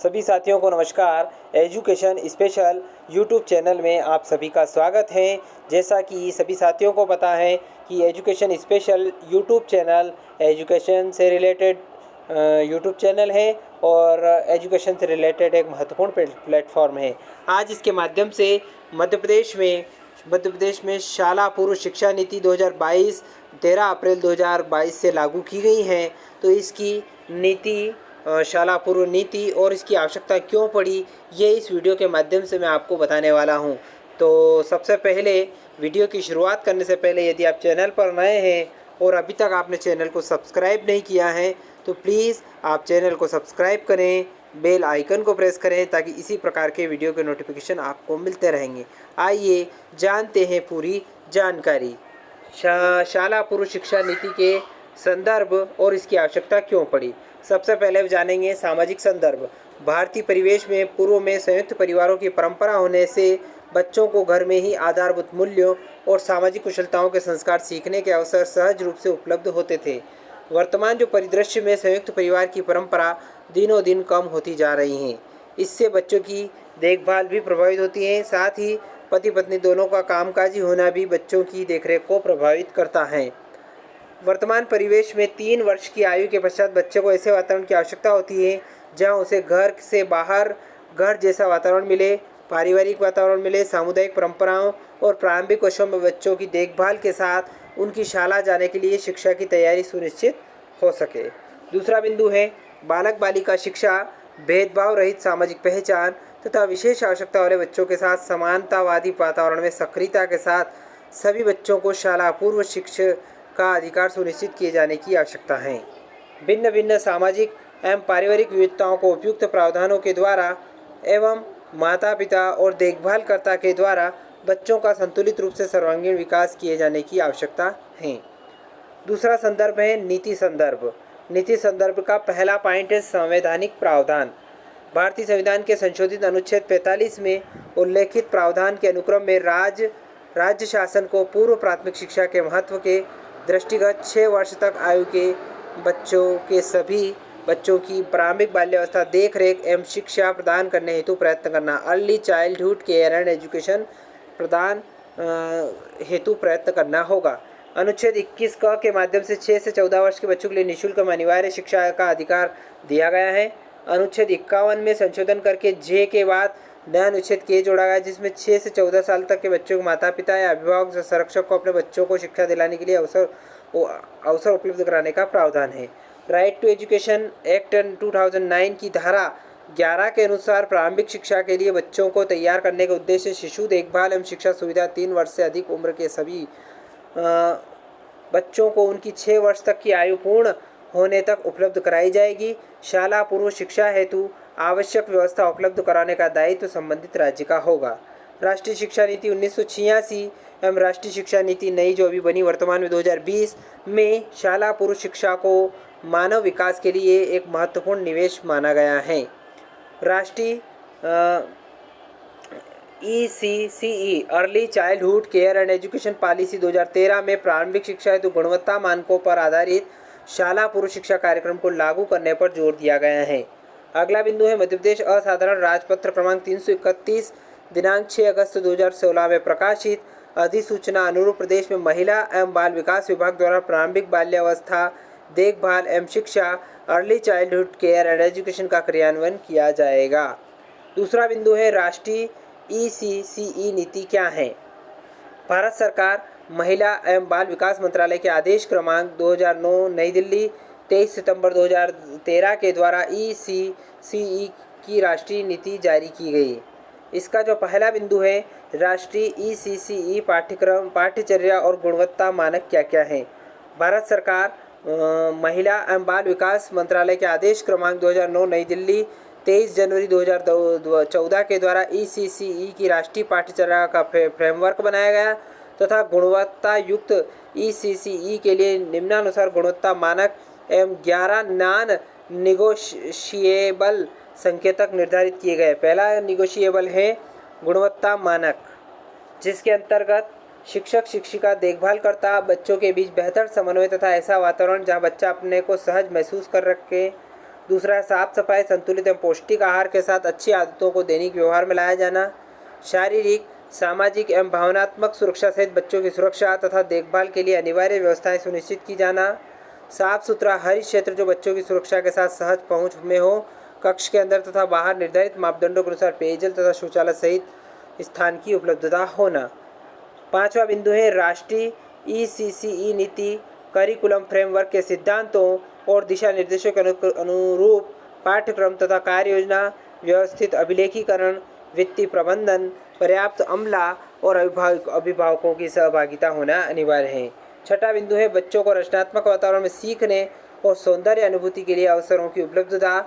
सभी साथियों को नमस्कार। एजुकेशन स्पेशल यूट्यूब चैनल में आप सभी का स्वागत है। जैसा कि सभी साथियों को पता है कि education special YouTube channel education से रिलेटेड यूट्यूब चैनल है और एजुकेशन से रिलेटेड एक महत्वपूर्ण प्लेटफॉर्म है। आज इसके माध्यम से मध्य प्रदेश में शाला पूर्व शिक्षा नीति 2022 13 अप्रैल 2022 से लागू की गई है। तो इसकी नीति शाला पूर्व नीति और इसकी आवश्यकता क्यों पड़ी, ये इस वीडियो के माध्यम से मैं आपको बताने वाला हूं। तो सबसे पहले वीडियो की शुरुआत करने से पहले यदि आप चैनल पर नए हैं और अभी तक आपने चैनल को सब्सक्राइब नहीं किया है तो प्लीज़ आप चैनल को सब्सक्राइब करें, बेल आइकन को प्रेस करें ताकि इसी प्रकार के वीडियो के नोटिफिकेशन आपको मिलते रहेंगे। आइए जानते हैं पूरी जानकारी। शाला पूर्व शिक्षा नीति के संदर्भ और इसकी आवश्यकता क्यों पड़ी। सबसे पहले जानेंगे सामाजिक संदर्भ। भारतीय परिवेश में पूर्व में संयुक्त परिवारों की परंपरा होने से बच्चों को घर में ही आधारभूत मूल्यों और सामाजिक कुशलताओं के संस्कार सीखने के अवसर सहज रूप से उपलब्ध होते थे। वर्तमान जो परिदृश्य में संयुक्त परिवार की परंपरा दिनों दिन कम होती जा रही है। इससे बच्चों की देखभाल भी प्रभावित होती है, साथ ही पति पत्नी दोनों का कामकाजी होना भी बच्चों की देखरेख को प्रभावित करता है। वर्तमान परिवेश में 3 वर्ष की आयु के पश्चात बच्चे को ऐसे वातावरण की आवश्यकता होती है जहां उसे घर से बाहर घर जैसा वातावरण मिले, पारिवारिक वातावरण मिले, सामुदायिक परंपराओं और प्रारंभिक वर्षों में बच्चों की देखभाल के साथ उनकी शाला जाने के लिए शिक्षा की तैयारी सुनिश्चित हो सके। दूसरा बिंदु है बालक बालिका शिक्षा, भेदभाव रहित सामाजिक पहचान तथा विशेष आवश्यकता वाले बच्चों के साथ समानतावादी वातावरण में सक्रियता के साथ सभी बच्चों को शाला पूर्व शिक्षा का अधिकार सुनिश्चित किए जाने की आवश्यकता है। भिन्न भिन्न सामाजिक एवं पारिवारिक विविधताओं को उपयुक्त प्रावधानों के द्वारा एवं माता पिता और देखभालकर्ता के द्वारा बच्चों का संतुलित रूप से सर्वांगीण विकास किए जाने की आवश्यकता है। दूसरा संदर्भ है नीति संदर्भ। नीति संदर्भ का पहला पॉइंट है संवैधानिक प्रावधान। भारतीय संविधान के संशोधित अनुच्छेद 45 में उल्लेखित प्रावधान के अनुक्रम में राज्य शासन को पूर्व प्राथमिक शिक्षा के महत्व के दृष्टिगत 6 वर्ष तक आयु के बच्चों के सभी बच्चों की प्रारंभिक बाल्यावस्था देख रेख एवं शिक्षा प्रदान करने हेतु प्रयत्न करना, early childhood care and education प्रदान हेतु प्रयत्न करना होगा। अनुच्छेद 21 क के माध्यम से 6 से 14 वर्ष के बच्चों के लिए निःशुल्क अनिवार्य शिक्षा का अधिकार दिया गया है। अनुच्छेद 51 में संशोधन करके जे के बाद नया अनुच्छेद के जोड़ा गया जिसमें 6 से 14 साल तक के बच्चों को माता पिता या अभिभावक संरक्षक को अपने बच्चों को शिक्षा दिलाने के लिए अवसर उपलब्ध कराने का प्रावधान है। राइट टू एजुकेशन एक्ट 2009 की धारा 11 के अनुसार प्रारंभिक शिक्षा के लिए बच्चों को तैयार करने के उद्देश्य से शिशु देखभाल एवं शिक्षा सुविधा 3 वर्ष से अधिक उम्र के सभी बच्चों को उनकी 6 वर्ष तक की आयु पूर्ण होने तक उपलब्ध कराई जाएगी। शाला पूर्व शिक्षा हेतु आवश्यक व्यवस्था उपलब्ध कराने का दायित्व संबंधित राज्य का होगा। राष्ट्रीय शिक्षा नीति 1986 एवं राष्ट्रीय शिक्षा नीति नई जो अभी बनी वर्तमान में 2020 में शाला पूर्व शिक्षा को मानव विकास के लिए एक महत्वपूर्ण निवेश माना गया है। राष्ट्रीय ECCE early childhood care and education policy 2013 में प्रारंभिक शिक्षा हेतु गुणवत्ता मानकों पर आधारित शाला पूर्व शिक्षा कार्यक्रम को लागू करने पर जोर दिया गया है। अगला बिंदु है मध्य प्रदेश असाधारण राजपत्र क्रमांक 331 दिनांक 6 अगस्त 2016 में प्रकाशित अधिसूचना अनुरूप प्रदेश में महिला एवं बाल विकास विभाग द्वारा प्रारंभिक बाल्यावस्था देखभाल एवं शिक्षा early childhood care and education का क्रियान्वयन किया जाएगा। दूसरा बिंदु है राष्ट्रीय ECCE नीति क्या है। भारत सरकार महिला एवं बाल विकास मंत्रालय के आदेश क्रमांक 2009 नई दिल्ली 23 सितंबर 2013 के द्वारा ECCE की राष्ट्रीय नीति जारी की गई। इसका जो पहला बिंदु है राष्ट्रीय ECCE पाठ्यक्रम पाठ्यचर्या और गुणवत्ता मानक क्या क्या है। भारत सरकार महिला एवं बाल विकास मंत्रालय के आदेश क्रमांक 2009 नई दिल्ली 23 जनवरी 2014 के द्वारा ECCE की राष्ट्रीय पाठ्यचर्या का फ्रेमवर्क बनाया गया तथा गुणवत्ता युक्त ECCE के लिए निम्नानुसार गुणवत्ता मानक एवं 11 नॉन निगोशिएबल संकेतक निर्धारित किए गए। पहला निगोशिएबल है गुणवत्ता मानक, जिसके अंतर्गत शिक्षक शिक्षिका देखभालकर्ता बच्चों के बीच बेहतर समन्वय तथा ऐसा वातावरण जहां बच्चा अपने को सहज महसूस कर रखे। दूसरा है साफ सफाई, संतुलित एवं पौष्टिक आहार के साथ अच्छी आदतों को दैनिक व्यवहार में लाया जाना। शारीरिक, सामाजिक एवं भावनात्मक सुरक्षा सहित बच्चों की सुरक्षा तथा देखभाल के लिए अनिवार्य व्यवस्थाएं सुनिश्चित की जाना। साफ सुथरा हरित क्षेत्र जो बच्चों की सुरक्षा के साथ सहज पहुंच में हो। कक्ष के अंदर तथा बाहर निर्धारित मापदंडों के अनुसार पेयजल तथा शौचालय सहित स्थान की उपलब्धता होना। पांचवा बिंदु है राष्ट्रीय ECCE नीति करिकुलम फ्रेमवर्क के सिद्धांतों और दिशा निर्देशों के अनुरूप पाठ्यक्रम तथा कार्य योजना, व्यवस्थित अभिलेखीकरण, वित्तीय प्रबंधन, पर्याप्त अमला और अभिभावकों की सहभागिता होना अनिवार्य है। छठा बिंदु है बच्चों को रचनात्मक वातावरण में सीखने और सौंदर्य अनुभूति के लिए अवसरों की उपलब्धता।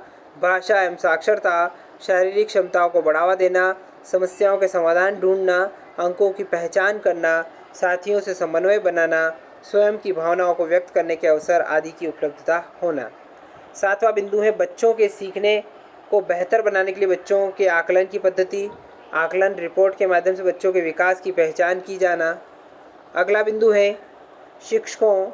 भाषा एवं साक्षरता, शारीरिक क्षमताओं को बढ़ावा देना, समस्याओं के समाधान ढूंढना, अंकों की पहचान करना, साथियों से समन्वय बनाना, स्वयं की भावनाओं को व्यक्त करने के अवसर आदि की उपलब्धता होना। सातवां बिंदु है बच्चों के सीखने को बेहतर बनाने के लिए बच्चों के आकलन की पद्धति। आकलन रिपोर्ट के माध्यम से बच्चों के विकास की पहचान की जाना। अगला बिंदु है शिक्षकों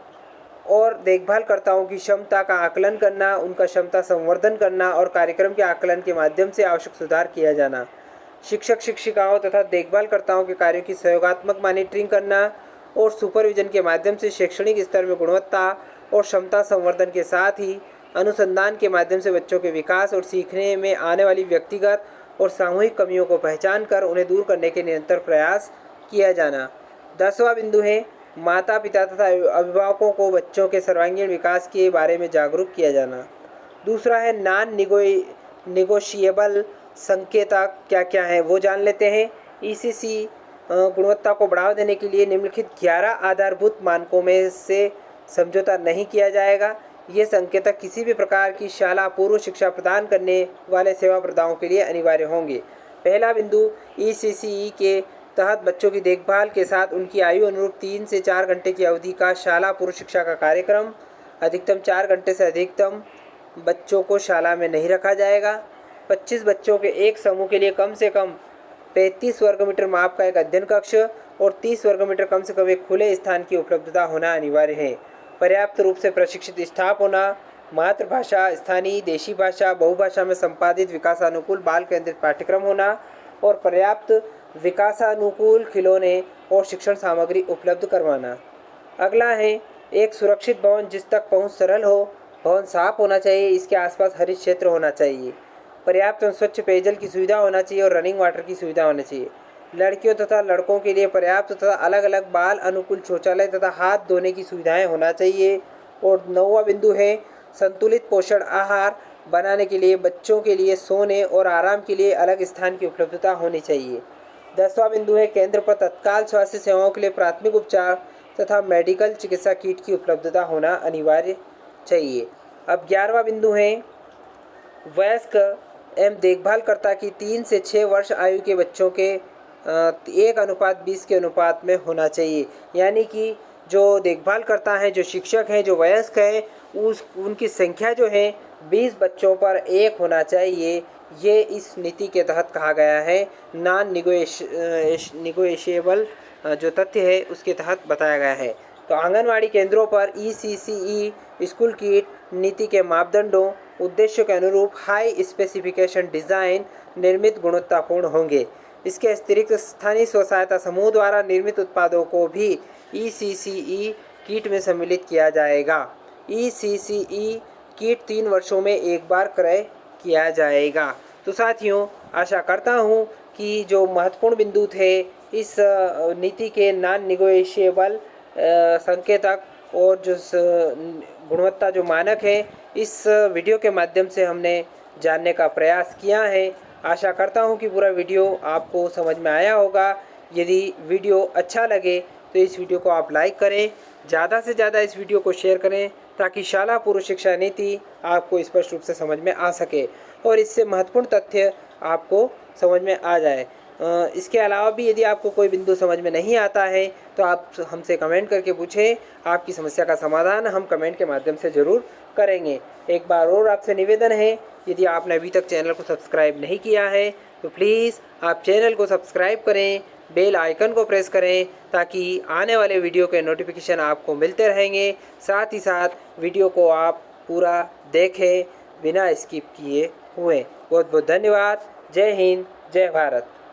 और देखभालकर्ताओं की क्षमता का आकलन करना, उनका क्षमता संवर्धन करना और कार्यक्रम के आकलन के माध्यम से आवश्यक सुधार किया जाना। शिक्षक शिक्षिकाओं तथा देखभालकर्ताओं के कार्यों की सहयोगात्मक मॉनिटरिंग करना और सुपरविजन के माध्यम से शैक्षणिक स्तर में गुणवत्ता और क्षमता संवर्धन के साथ ही अनुसंधान के माध्यम से बच्चों के विकास और सीखने में आने वाली व्यक्तिगत और सामूहिक कमियों को पहचान कर उन्हें दूर करने के निरंतर प्रयास किया जाना। 10वां बिंदु है माता पिता तथा अभिभावकों को बच्चों के सर्वांगीण विकास के बारे में जागरूक किया जाना। दूसरा है नॉन निगोशिएबल संकेतक क्या क्या है वो जान लेते हैं। ECC गुणवत्ता को बढ़ावा देने के लिए निम्नलिखित 11 आधारभूत मानकों में से समझौता नहीं किया जाएगा। ये संकेतक किसी भी प्रकार की शाला पूर्व शिक्षा प्रदान करने वाले सेवा प्रदाताओं के लिए अनिवार्य होंगे। पहला बिंदु ECCE के तहत बच्चों की देखभाल के साथ उनकी आयु अनुरूप 3 से 4 घंटे की अवधि का शाला पूर्व शिक्षा का कार्यक्रम। अधिकतम 4 घंटे से अधिकतम बच्चों को शाला में नहीं रखा जाएगा। 25 बच्चों के एक समूह के लिए कम से कम 35 वर्ग मीटर माप का एक अध्ययन कक्ष और 30 वर्ग मीटर कम से कम एक खुले स्थान की उपलब्धता होना अनिवार्य है। पर्याप्त रूप से प्रशिक्षित स्टाफ होना। मातृभाषा, स्थानीय, देशी भाषा, बहुभाषा में संपादित विकासानुकूल बाल केंद्रित पाठ्यक्रम होना और पर्याप्त विकासानुकूल खिलौने और शिक्षण सामग्री उपलब्ध करवाना। अगला है एक सुरक्षित भवन जिस तक पहुंच सरल हो। भवन साफ होना चाहिए, इसके आसपास हरित क्षेत्र होना चाहिए, पर्याप्त और स्वच्छ पेयजल की सुविधा होना चाहिए और रनिंग वाटर की सुविधा होनी चाहिए। लड़कियों तथा लड़कों के लिए पर्याप्त तथा अलग अलग बाल अनुकूल शौचालय तथा हाथ धोने की सुविधाएं होना चाहिए। और 9वां बिंदु है संतुलित पोषण आहार बनाने के लिए बच्चों के लिए सोने और आराम के लिए अलग स्थान की उपलब्धता होनी चाहिए। 10वां बिंदु है केंद्र पर तत्काल स्वास्थ्य सेवाओं के लिए प्राथमिक उपचार तथा मेडिकल चिकित्सा किट की उपलब्धता होना अनिवार्य चाहिए। अब 11वां बिंदु है वयस्क एवं देखभालकर्ता की 3 से 6 वर्ष आयु के बच्चों के 1:20 के अनुपात में होना चाहिए। यानी कि जो देखभाल करता है, जो शिक्षक हैं, जो वयस्क है, उनकी संख्या जो है 20 बच्चों पर 1 होना चाहिए। ये इस नीति के तहत कहा गया है। नॉन निगोशिएबल जो तथ्य है उसके तहत बताया गया है। तो आंगनवाड़ी केंद्रों पर ECCE स्कूल किट नीति के मापदंडों उद्देश्यों के अनुरूप हाई स्पेसिफिकेशन डिज़ाइन निर्मित गुणवत्तापूर्ण होंगे। इसके अतिरिक्त स्थानीय स्व सहायता समूह द्वारा निर्मित उत्पादों को भी ECCE किट में सम्मिलित किया जाएगा। ECCE किट 3 वर्षों में एक बार क्रय किया जाएगा। तो साथियों, आशा करता हूँ कि जो महत्वपूर्ण बिंदु थे इस नीति के नॉन निगोशिएबल संकेतक और जो गुणवत्ता जो मानक है इस वीडियो के माध्यम से हमने जानने का प्रयास किया है। आशा करता हूँ कि पूरा वीडियो आपको समझ में आया होगा। यदि वीडियो अच्छा लगे तो इस वीडियो को आप लाइक करें, ज़्यादा से ज़्यादा इस वीडियो को शेयर करें ताकि शाला पूर्व शिक्षा नीति आपको स्पष्ट रूप से समझ में आ सके और इससे महत्वपूर्ण तथ्य आपको समझ में आ जाए। इसके अलावा भी यदि आपको कोई बिंदु समझ में नहीं आता है तो आप हमसे कमेंट करके पूछें। आपकी समस्या का समाधान हम कमेंट के माध्यम से ज़रूर करेंगे। एक बार और आपसे निवेदन है, यदि आपने अभी तक चैनल को सब्सक्राइब नहीं किया है तो प्लीज़ आप चैनल को सब्सक्राइब करें, बेल आइकन को प्रेस करें ताकि आने वाले वीडियो के नोटिफिकेशन आपको मिलते रहेंगे। साथ ही साथ वीडियो को आप पूरा देखें, बिना स्किप किए हुए। बहुत बहुत धन्यवाद। जय हिंद, जय भारत।